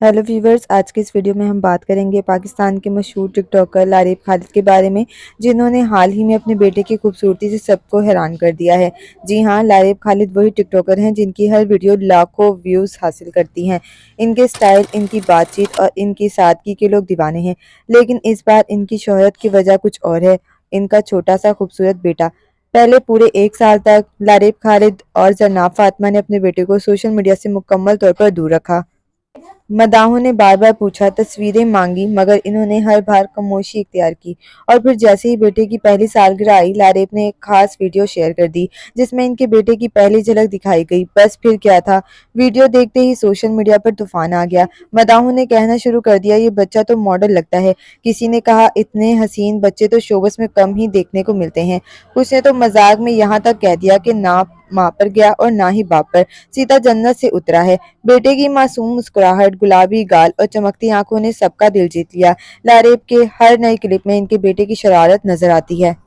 Hello viewers, आज के इस वीडियो में हम बात करेंगे पाकिस्तान के मशहूर टिकटॉकर लारेब खालिद के बारे में, जिन्होंने हाल ही में अपने बेटे की खूबसूरती से सबको हैरान कर दिया है। जी हां, लारेब खालिद वही टिकटॉकर हैं जिनकी हर वीडियो लाखों व्यूज़ हासिल करती हैं। इनके स्टाइल, इनकी बातचीत और इनकी सादगी के लोग दीवाने हैं। लेकिन इस बार इनकी शोहरत की वजह कुछ और है। इनका छोटा सा खूबसूरत बेटा। पहले पूरे 1 साल तक लारेब खालिद और जरनाब फातिमा ने अपने बेटे को सोशल मीडिया से मुकम्मल तौर पर दूर रखा। मदाहों ने बार-बार पूछा, तस्वीरें मांगी, मगर इन्होंने हर बार खामोशी इख्तियार की। और फिर जैसे ही बेटे की पहली सालगिरह आई, लारेब ने एक खास वीडियो शेयर कर दी, जिसमें इनके बेटे की पहली झलक दिखाई गई। बस फिर क्या था, वीडियो देखते ही सोशल मीडिया पर तूफान आ गया। मदाहों ने कहना शुरू कर दिया, ये बच्चा तो मॉडल लगता है। किसी ने कहा, इतने हसीन बच्चे तो शोबस में कम ही देखने को मिलते हैं। कुछ ने तो मजाक में यहाँ तक कह दिया कि ना माँ पर गया और ना ही बाप पर, सीधा जन्नत से उतरा है। बेटे की मासूम मुस्कुराहट, गुलाबी गाल और चमकती आंखों ने सबका दिल जीत लिया। लारेब के हर नई क्लिप में इनके बेटे की शरारत नजर आती है।